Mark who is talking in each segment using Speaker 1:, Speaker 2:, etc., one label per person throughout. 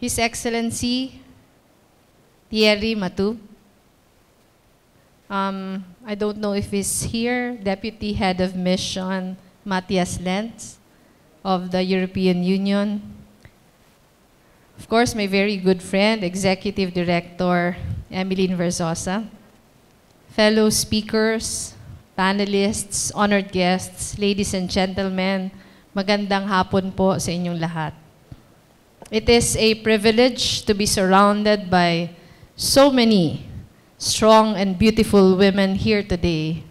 Speaker 1: His Excellency Thierry Matu. I don't know if he's here, Deputy Head of Mission Matthias Lentz of the European Union. Of course, my very good friend, Executive Director Emeline Verzosa. Fellow speakers, panelists, honored guests, ladies and gentlemen, magandang hapon po sa inyong lahat. It is a privilege to be surrounded by so many strong and beautiful women here today,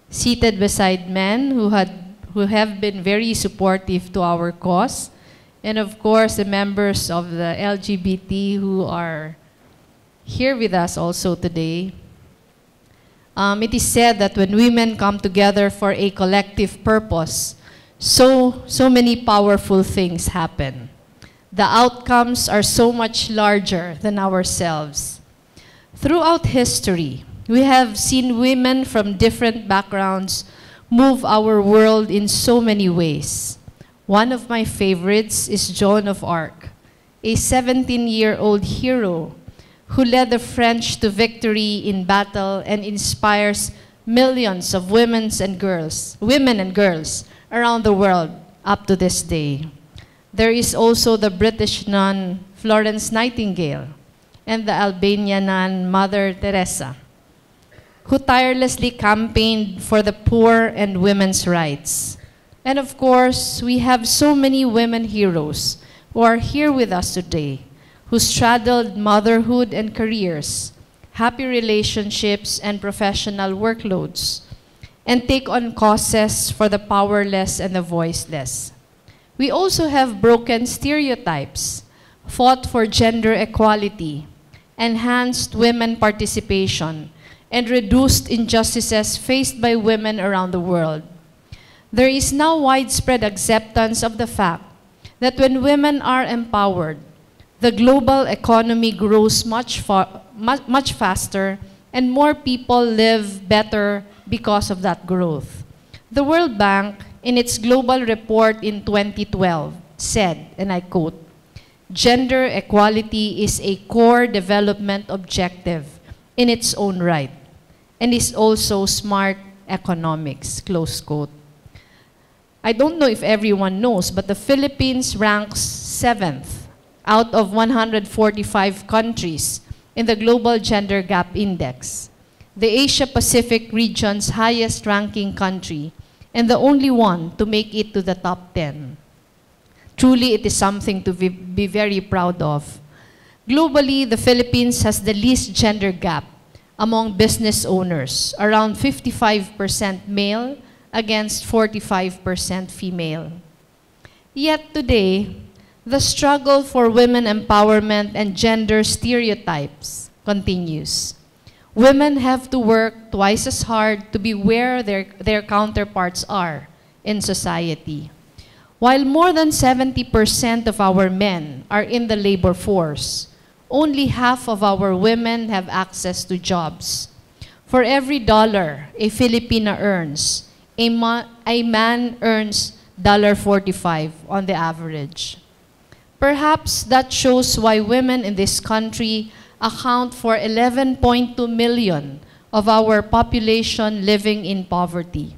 Speaker 1: seated beside men who have been very supportive to our cause, and of course the members of the LGBT who are here with us also today. It is said that when women come together for a collective purpose, so many powerful things happen. The outcomes are so much larger than ourselves. Throughout history, we have seen women from different backgrounds move our world in so many ways. One of my favorites is Joan of Arc, a 17-year-old hero who led the French to victory in battle and inspires millions of women and girls around the world up to this day. There is also the British nun Florence Nightingale and the Albanian nun Mother Teresa, who tirelessly campaigned for the poor and women's rights. And of course, we have so many women heroes who are here with us today, who straddled motherhood and careers, happy relationships and professional workloads, and take on causes for the powerless and the voiceless. We also have broken stereotypes, fought for gender equality, enhanced women participation, and reduced injustices faced by women around the world. There is now widespread acceptance of the fact that when women are empowered, the global economy grows much faster and more people live better because of that growth. The World Bank, in its global report in 2012, said, and I quote, "Gender equality is a core development objective in its own right and is also smart economics," close quote. I don't know if everyone knows, but the Philippines ranks 7th out of 145 countries in the Global Gender Gap Index, the Asia-Pacific region's highest-ranking country, and the only one to make it to the top 10. Truly, it is something to be very proud of. Globally, the Philippines has the least gender gap among business owners, around 55% male against 45% female. Yet today, the struggle for women empowerment and gender stereotypes continues. Women have to work twice as hard to be where their counterparts are in society. While more than 70% of our men are in the labor force, only half of our women have access to jobs. For every dollar a Filipina earns, a man earns $1.45 on the average. Perhaps that shows why women in this country account for 11.2 million of our population living in poverty.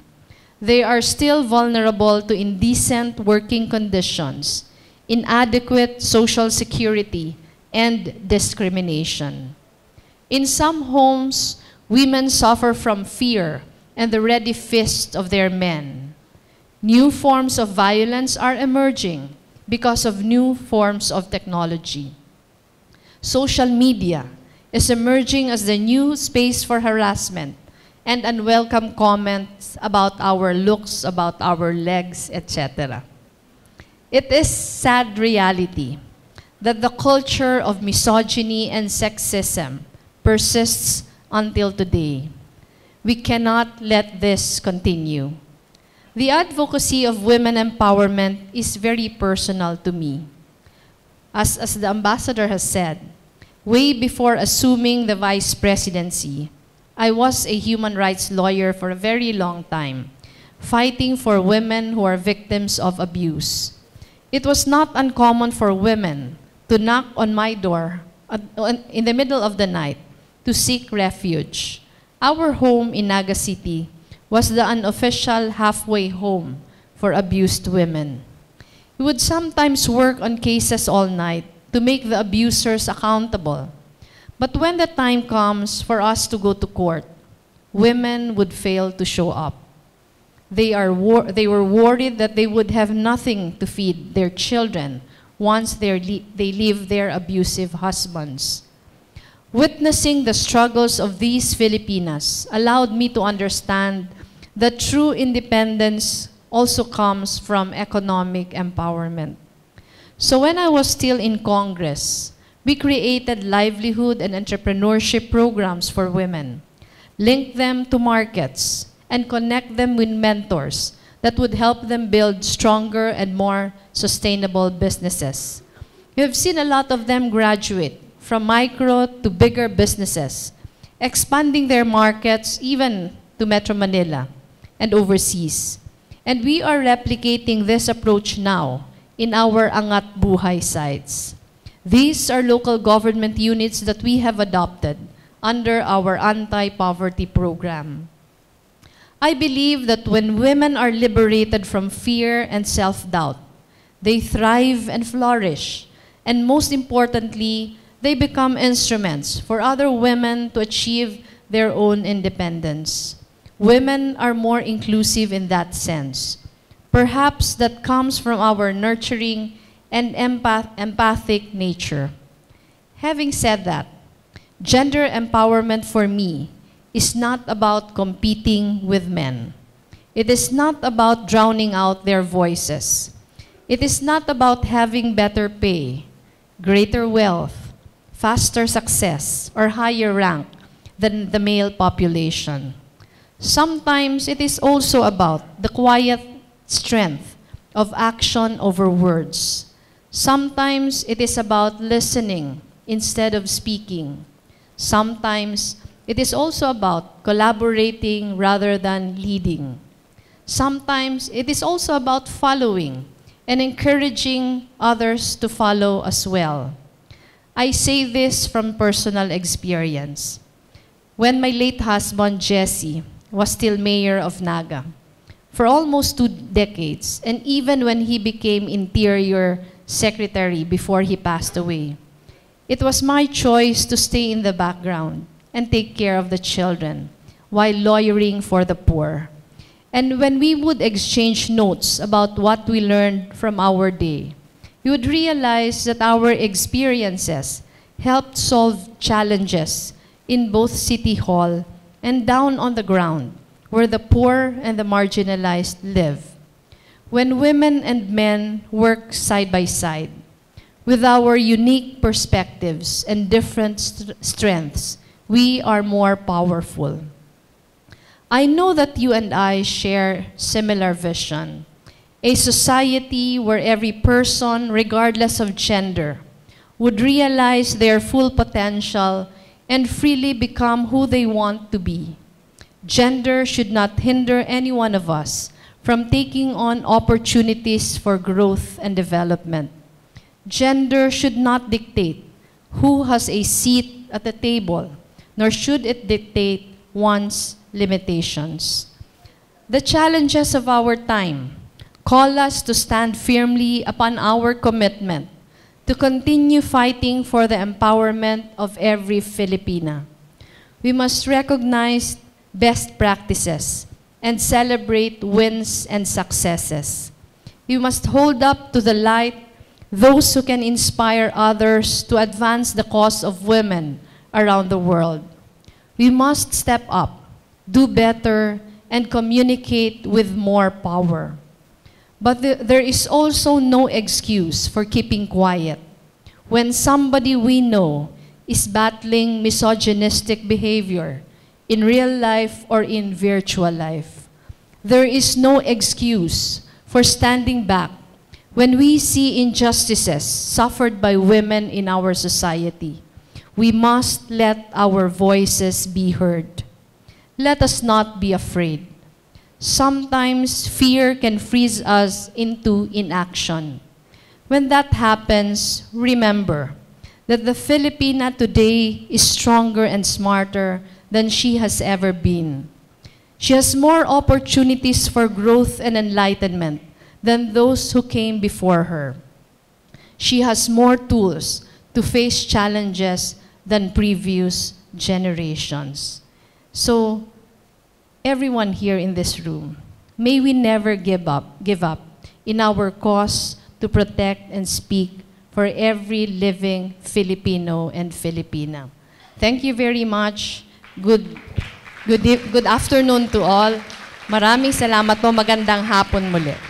Speaker 1: They are still vulnerable to indecent working conditions, inadequate social security, and discrimination. In some homes, women suffer from fear and the ready fist of their men. New forms of violence are emerging because of new forms of technology. Social media is emerging as the new space for harassment and unwelcome comments about our looks, about our legs, etc. It is sad reality that the culture of misogyny and sexism persists until today. We cannot let this continue. The advocacy of women empowerment is very personal to me. As the ambassador has said, way before assuming the vice presidency, I was a human rights lawyer for a very long time, fighting for women who are victims of abuse. It was not uncommon for women to knock on my door in the middle of the night to seek refuge. Our home in Naga City was the unofficial halfway home for abused women. We would sometimes work on cases all night to make the abusers accountable. But when the time comes for us to go to court, women would fail to show up. They were worried that they would have nothing to feed their children once they leave their abusive husbands. Witnessing the struggles of these Filipinas allowed me to understand that true independence also comes from economic empowerment. So when I was still in Congress, we created livelihood and entrepreneurship programs for women, linked them to markets, and connect them with mentors that would help them build stronger and more sustainable businesses. We have seen a lot of them graduate from micro to bigger businesses, expanding their markets even to Metro Manila and overseas. And we are replicating this approach now in our Angat Buhay sites. These are local government units that we have adopted under our anti-poverty program. I believe that when women are liberated from fear and self-doubt, they thrive and flourish, and most importantly, they become instruments for other women to achieve their own independence. Women are more inclusive in that sense. Perhaps that comes from our nurturing and empathic nature. Having said that, gender empowerment for me is not about competing with men. It is not about drowning out their voices. It is not about having better pay, greater wealth, faster success, or higher rank than the male population. Sometimes it is also about the quiet strength of action over words. Sometimes it is about listening instead of speaking. Sometimes it is also about collaborating rather than leading. Sometimes it is also about following and encouraging others to follow as well. I say this from personal experience. When my late husband, Jesse, was still mayor of Naga, for almost 2 decades, and even when he became Interior Secretary before he passed away, it was my choice to stay in the background and take care of the children while lawyering for the poor. And when we would exchange notes about what we learned from our day, we would realize that our experiences helped solve challenges in both City Hall and down on the ground, where the poor and the marginalized live. When women and men work side by side, with our unique perspectives and different strengths, we are more powerful. I know that you and I share similar vision, a society where every person, regardless of gender, would realize their full potential and freely become who they want to be. Gender should not hinder any one of us from taking on opportunities for growth and development. Gender should not dictate who has a seat at the table, nor should it dictate one's limitations. The challenges of our time call us to stand firmly upon our commitment to continue fighting for the empowerment of every Filipina. We must recognize best practices and celebrate wins and successes. We must hold up to the light those who can inspire others to advance the cause of women around the world. We must step up, do better, and communicate with more power. But there is also no excuse for keeping quiet when somebody we know is battling misogynistic behavior in real life or in virtual life. There is no excuse for standing back when we see injustices suffered by women in our society. We must let our voices be heard. Let us not be afraid. Sometimes fear can freeze us into inaction. When that happens, remember that the Filipina today is stronger and smarter than she has ever been. She has more opportunities for growth and enlightenment than those who came before her. She has more tools to face challenges than previous generations. So, everyone here in this room, may we never give up in our cause to protect and speak for every living Filipino and Filipina. Thank you very much. Good afternoon to all. Maraming salamat po. Magandang hapon muli.